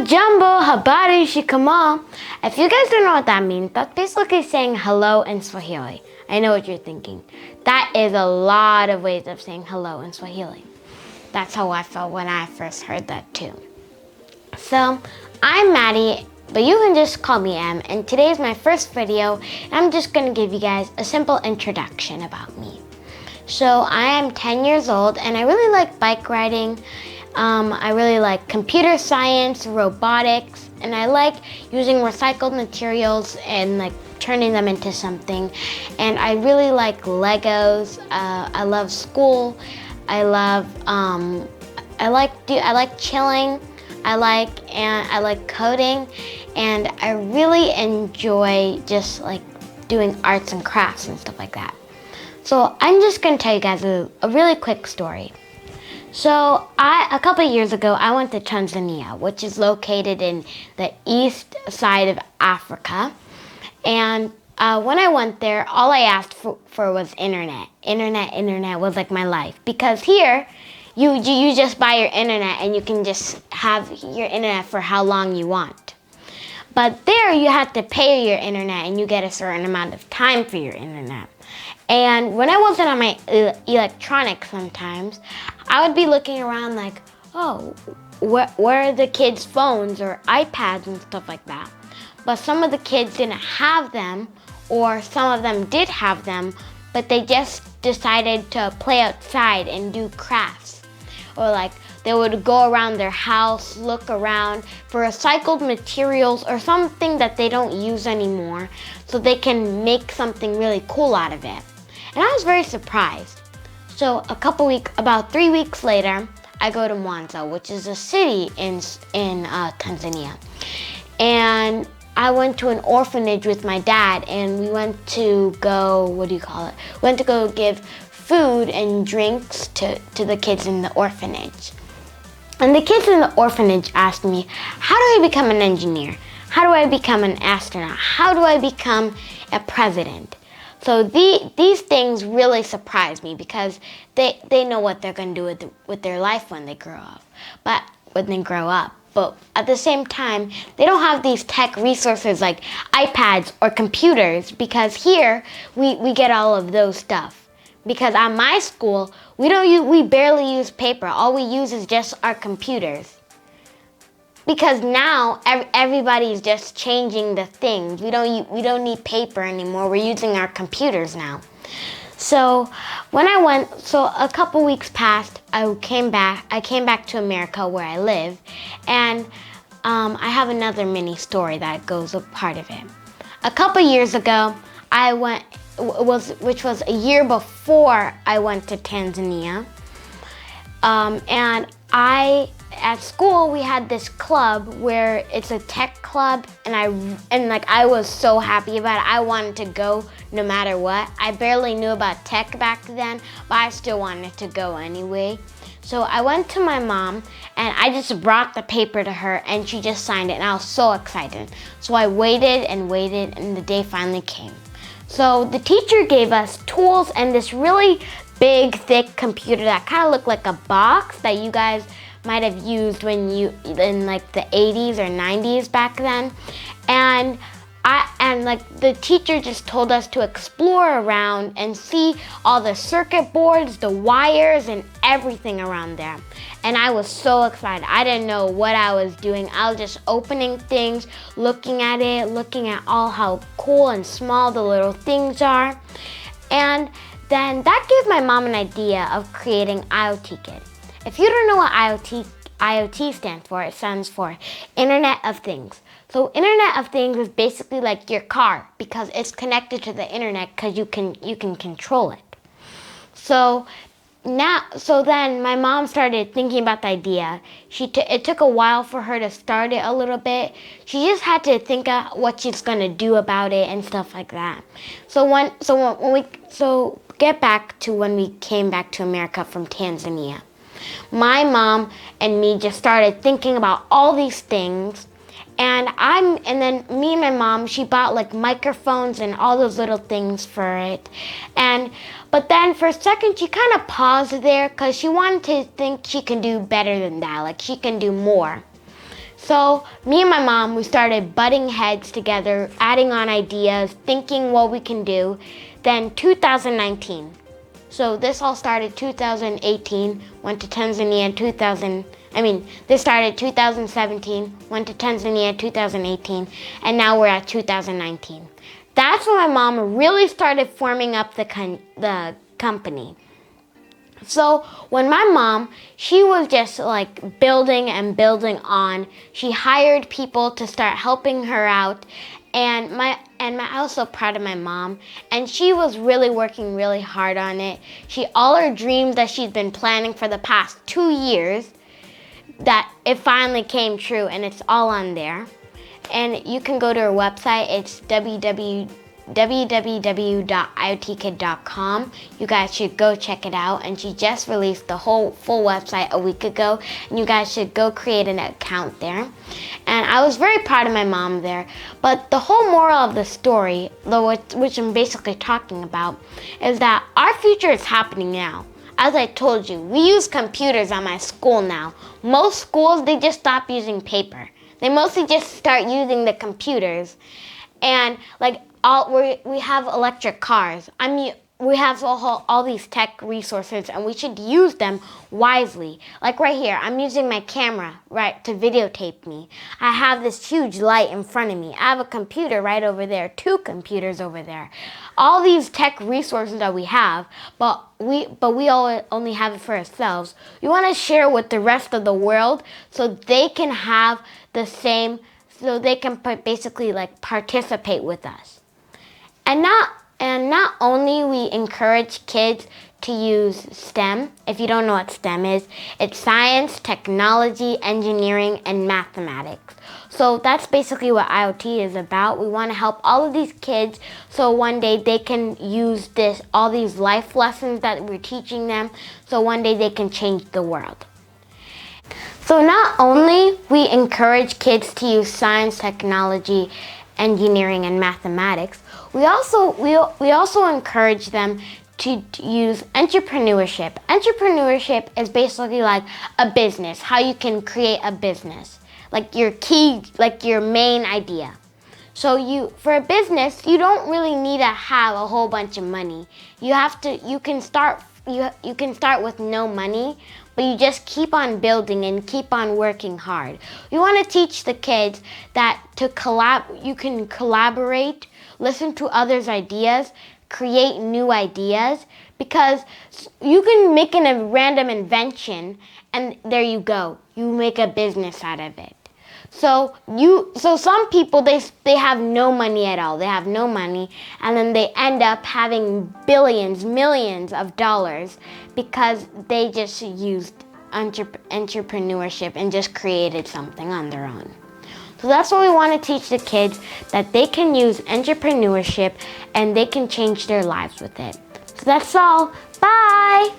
Jambo, habari, shikama. If you guys don't know what that means, that's basically saying hello in Swahili. I know what you're thinking. That is a lot of ways of saying hello in Swahili. That's how I felt when I first heard that too. So, I'm Maddie, but you can just call me Em, and today is my first video, and I'm just gonna give you guys a simple introduction about me. So, I am 10 years old, and I really like bike riding. I really like computer science, robotics, and I like using recycled materials and like turning them into something. And I really like Legos. I love school. I like chilling. I like coding, and I really enjoy just like doing arts and crafts and stuff like that. So I'm just gonna tell you guys a really quick story. So a couple of years ago, I went to Tanzania, which is located in the east side of Africa. And when I went there, all I asked for was internet. Internet was like my life. Because here, you just buy your internet and you can just have your internet for how long you want. But there, you have to pay your internet and you get a certain amount of time for your internet. And when I wasn't on my electronics sometimes, I would be looking around like, oh, where are the kids' phones or iPads and stuff like that? But some of the kids didn't have them, or some of them did have them, but they just decided to play outside and do crafts. Or like they would go around their house, look around for recycled materials or something that they don't use anymore so they can make something really cool out of it. And I was very surprised. So about 3 weeks later, I go to Mwanza, which is a city in Tanzania. And I went to an orphanage with my dad, and we went to go, went to go give food and drinks to the kids in the orphanage. And the kids in the orphanage asked me, how do I become an engineer? How do I become an astronaut? How do I become a president? So these things really surprise me because they know what they're going to do with their life when they grow up. But at the same time, they don't have these tech resources like iPads or computers, because here we get all of those stuff. Because at my school, we barely use paper. All we use is just our computers. Because now everybody's just changing the things. We don't need paper anymore. We're using our computers now. So a couple weeks passed. I came back to America where I live, and I have another mini story that goes a part of it. A couple years ago, which was a year before I went to Tanzania, and at school we had this club where it's a tech club, and I was so happy about it. I wanted to go no matter what. I barely knew about tech back then, but I still wanted to go anyway. So I went to my mom and I just brought the paper to her, and she just signed it, and I was so excited. So I waited and waited, and the day finally came. So the teacher gave us tools and this really big, thick computer that kind of looked like a box that you guys might have used in like the 80s or 90s back then. And the teacher just told us to explore around and see all the circuit boards, the wires, and everything around there. And I was so excited. I didn't know what I was doing. I was just opening things, looking at it, looking at all how cool and small the little things are. And then that gave my mom an idea of creating IoT Kid. If you don't know what IoT stands for, it stands for Internet of Things. So Internet of Things is basically like your car, because it's connected to the internet because you can control it. So then my mom started thinking about the idea. It took a while for her to start it a little bit. She just had to think of what she's gonna do about it and stuff like that. So get back to when we came back to America from Tanzania. My mom and me just started thinking about all these things, and then me and my mom, she bought like microphones and all those little things for it. But then for a second she kind of paused there because she wanted to think she can do better than that, like she can do more. So me and my mom, we started butting heads together, adding on ideas, thinking what we can do. Then 2019. So this all started 2018, went to Tanzania this started 2017, went to Tanzania 2018, and now we're at 2019. That's when my mom really started forming up the company. So when my mom, she was just like building and building on. She hired people to start helping her out, and I was so proud of my mom. And she was really working really hard on it. All her dreams that she's been planning for the past 2 years, that it finally came true, and it's all on there. And you can go to her website. It's www.iotkid.com. You guys should go check it out. And she just released the whole full website a week ago, and you guys should go create an account there. And I was very proud of my mom there. But the whole moral of the story, which I'm basically talking about, is that our future is happening now. As I told you, we use computers at my school now. Most schools, they just stop using paper. They mostly just start using the computers. And we have electric cars. We have all these tech resources, and we should use them wisely. Like right here, I'm using my camera, right, to videotape me. I have this huge light in front of me. I have a computer right over there, 2 computers over there. All these tech resources that we have, but we only have it for ourselves. We want to share with the rest of the world so they can have the same, so they can basically participate with us. And not only we encourage kids to use STEM. If you don't know what STEM is, it's science, technology, engineering, and mathematics. So that's basically what IoT is about. We want to help all of these kids so one day they can use all these life lessons that we're teaching them, so one day they can change the world. So not only we encourage kids to use science, technology, engineering, and mathematics, we also encourage them to use entrepreneurship. Entrepreneurship is basically like a business, how you can create a business, like your main idea. So for a business, you don't really need to have a whole bunch of money. You can start with no money, but you just keep on building and keep on working hard. We want to teach the kids that you can collaborate, listen to others' ideas, create new ideas, because you can make a random invention and there you go. You make a business out of it. So some people, they have no money at all. They have no money, and then they end up having billions, millions of dollars because they just used entrepreneurship and just created something on their own. So that's what we want to teach the kids, that they can use entrepreneurship and they can change their lives with it. So that's all. Bye!